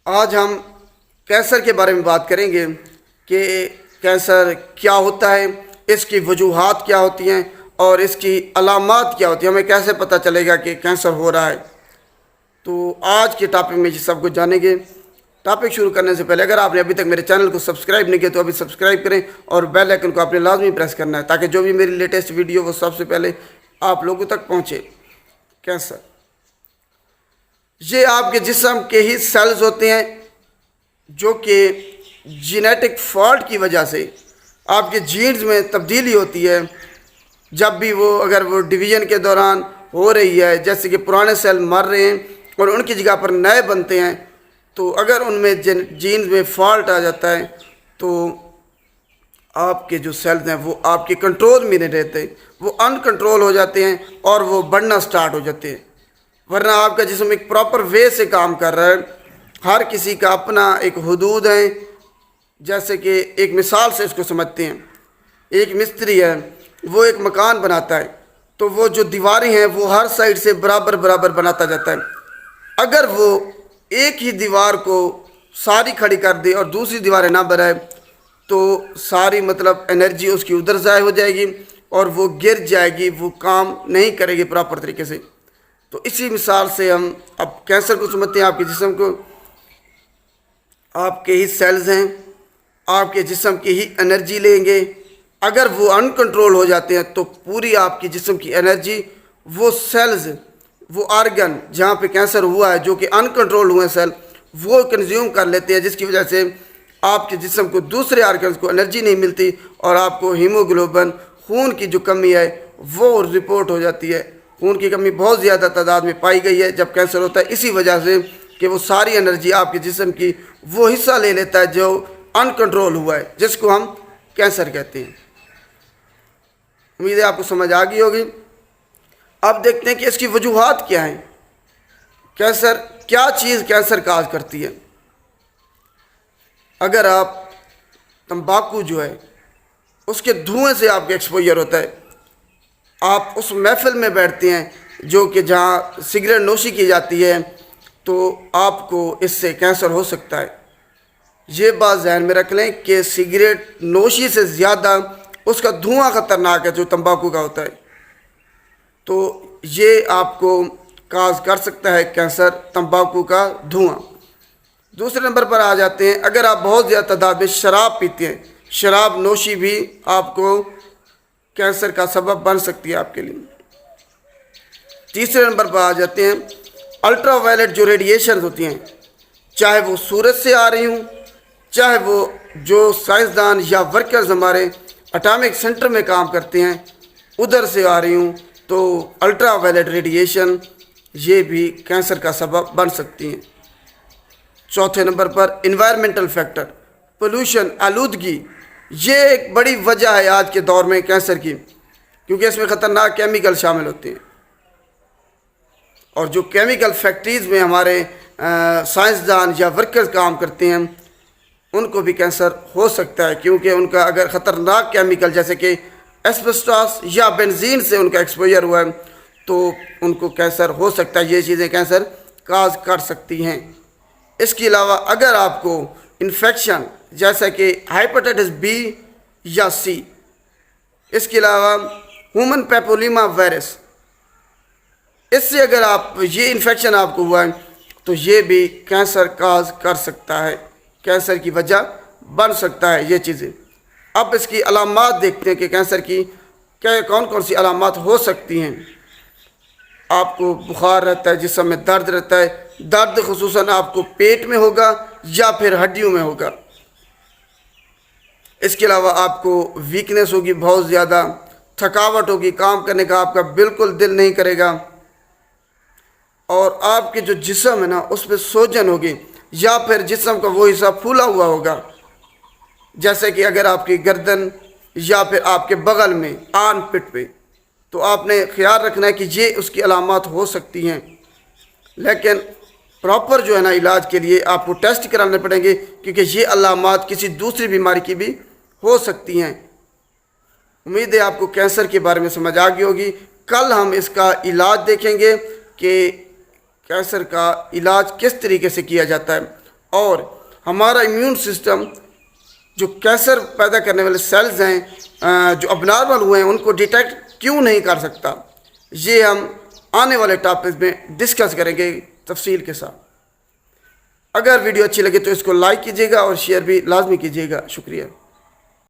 آج ہم کینسر کے بارے میں بات کریں گے کہ کینسر کیا ہوتا ہے، اس کی وجوہات کیا ہوتی ہیں اور اس کی علامات کیا ہوتی ہیں، ہمیں کیسے پتہ چلے گا کہ کینسر ہو رہا ہے۔ تو آج کے ٹاپک میں یہ سب کچھ جانیں گے۔ ٹاپک شروع کرنے سے پہلے اگر آپ نے ابھی تک میرے چینل کو سبسکرائب نہیں کیا تو ابھی سبسکرائب کریں اور بیل آئکن کو آپ نے لازمی پریس کرنا ہے تاکہ جو بھی میری لیٹسٹ ویڈیو وہ سب سے پہلے آپ لوگوں تک پہنچے۔ کینسر یہ آپ کے جسم کے ہی سیلز ہوتے ہیں جو کہ جینیٹک فالٹ کی وجہ سے آپ کے جینز میں تبدیلی ہوتی ہے۔ جب بھی اگر وہ ڈویژن کے دوران ہو رہی ہے، جیسے کہ پرانے سیل مر رہے ہیں اور ان کی جگہ پر نئے بنتے ہیں، تو اگر ان میں جینز میں فالٹ آ جاتا ہے تو آپ کے جو سیلز ہیں وہ آپ کے کنٹرول میں نہیں رہتے، وہ ان کنٹرول ہو جاتے ہیں اور وہ بڑھنا سٹارٹ ہو جاتے ہیں۔ ورنہ آپ کا جسم ایک پراپر وے سے کام کر رہا ہے۔ ہر کسی کا اپنا ایک حدود ہے۔ جیسے کہ ایک مثال سے اس کو سمجھتے ہیں، ایک مستری ہے، وہ ایک مکان بناتا ہے تو وہ جو دیواریں ہیں وہ ہر سائڈ سے برابر برابر بناتا جاتا ہے۔ اگر وہ ایک ہی دیوار کو ساری کھڑی کر دے اور دوسری دیواریں نہ بنائے تو ساری انرجی اس کی ادھر ضائع ہو جائے گی اور وہ گر جائے گی، وہ کام نہیں کرے گی پراپر طریقے سے۔ تو اسی مثال سے ہم اب کینسر کو سمجھتے ہیں۔ آپ کے جسم کو آپ کے ہی سیلز ہیں، آپ کے جسم کی ہی انرجی لیں گے۔ اگر وہ ان کنٹرول ہو جاتے ہیں تو پوری آپ کی جسم کی انرجی وہ سیلز، وہ آرگن جہاں پہ کینسر ہوا ہے جو کہ ان کنٹرول ہوئے سیل وہ کنزیوم کر لیتے ہیں، جس کی وجہ سے آپ کے جسم کو دوسرے آرگنز کو انرجی نہیں ملتی اور آپ کو ہیموگلوبن خون کی جو کمی ہے وہ رپورٹ ہو جاتی ہے۔ خون کی کمی بہت زیادہ تعداد میں پائی گئی ہے جب کینسر ہوتا ہے، اسی وجہ سے کہ وہ ساری انرجی آپ کے جسم کی وہ حصہ لے لیتا ہے جو ان کنٹرول ہوا ہے، جس کو ہم کینسر کہتے ہیں۔ امید ہے آپ کو سمجھ آ گئی ہوگی۔ اب دیکھتے ہیں کہ اس کی وجوہات کیا ہیں۔ کینسر کیا چیز کینسر کاز کرتی ہے؟ اگر آپ تمباکو جو ہے اس کے دھوئیں سے آپ کا ایکسپوجر ہوتا ہے، آپ اس محفل میں بیٹھتے ہیں جو کہ جہاں سگریٹ نوشی کی جاتی ہے تو آپ کو اس سے کینسر ہو سکتا ہے۔ یہ بات ذہن میں رکھ لیں کہ سگریٹ نوشی سے زیادہ اس کا دھواں خطرناک ہے جو تمباکو کا ہوتا ہے۔ تو یہ آپ کو کاز کر سکتا ہے کینسر، تمباکو کا دھواں۔ دوسرے نمبر پر آ جاتے ہیں، اگر آپ بہت زیادہ تعداد میں شراب پیتے ہیں، شراب نوشی بھی آپ کو کینسر کا سبب بن سکتی ہے آپ کے لیے۔ تیسرے نمبر پر آ جاتے ہیں الٹرا وائلٹ جو ریڈیشنز ہوتی ہیں، چاہے وہ سورج سے آ رہی ہوں، چاہے وہ جو سائنسدان یا ورکرز ہمارے اٹامک سینٹر میں کام کرتے ہیں ادھر سے آ رہی ہوں، تو الٹرا وائلٹ ریڈیشن یہ بھی کینسر کا سبب بن سکتی ہیں۔ چوتھے نمبر پر انوائرمنٹل فیکٹر، پولوشن، آلودگی، یہ ایک بڑی وجہ ہے آج کے دور میں کینسر کی، کیونکہ اس میں خطرناک کیمیکل شامل ہوتے ہیں اور جو کیمیکل فیکٹریز میں ہمارے سائنسدان یا ورکرز کام کرتے ہیں ان کو بھی کینسر ہو سکتا ہے، کیونکہ ان کا اگر خطرناک کیمیکل جیسے کہ ایسبسٹاس یا بنزین سے ان کا ایکسپوجر ہوا ہے تو ان کو کینسر ہو سکتا ہے۔ یہ چیزیں کینسر کاز کر سکتی ہیں۔ اس کے علاوہ اگر آپ کو انفیکشن جیسا کہ ہیپاٹائٹس بی یا سی، اس کے علاوہ ہیومن پیپولیما وائرس، اس سے اگر یہ انفیکشن آپ کو ہوا ہے تو یہ بھی کینسر کاز کر سکتا ہے، کینسر کی وجہ بن سکتا ہے یہ چیزیں۔ اب اس کی علامات دیکھتے ہیں کہ کینسر کی کون کون سی علامات ہو سکتی ہیں۔ آپ کو بخار رہتا ہے، جسم میں درد رہتا ہے، درد خصوصاً آپ کو پیٹ میں ہوگا یا پھر ہڈیوں میں ہوگا۔ اس کے علاوہ آپ کو ویکنس ہوگی، بہت زیادہ تھکاوٹ ہوگی، کام کرنے کا آپ کا بالکل دل نہیں کرے گا، اور آپ کے جو جسم ہے نا اس پہ سوجن ہوگی یا پھر جسم کا وہ حصہ پھولا ہوا ہوگا، جیسے کہ اگر آپ کی گردن یا پھر آپ کے بغل میں آن پٹ پہ، تو آپ نے خیال رکھنا ہے کہ یہ اس کی علامات ہو سکتی ہیں۔ لیکن پراپر جو ہے نا علاج کے لیے آپ کو ٹیسٹ کرانے پڑیں گے، کیونکہ یہ علامات کسی دوسری بیماری کی بھی ہو سکتی ہیں۔ امید ہے آپ کو کینسر کے بارے میں سمجھ آ گئی ہوگی۔ کل ہم اس کا علاج دیکھیں گے کہ کینسر کا علاج کس طریقے سے کیا جاتا ہے اور ہمارا امیون سسٹم جو کینسر پیدا کرنے والے سیلز ہیں جو اب نارمل ہوئے ہیں ان کو ڈیٹیکٹ کیوں نہیں کر سکتا، یہ ہم آنے والے ٹاپک میں ڈسکس کریں گے تفصیل کے ساتھ۔ اگر ویڈیو اچھی لگے تو اس کو لائک کیجیے گا اور شیئر بھی لازمی کیجیے گا۔ شکریہ۔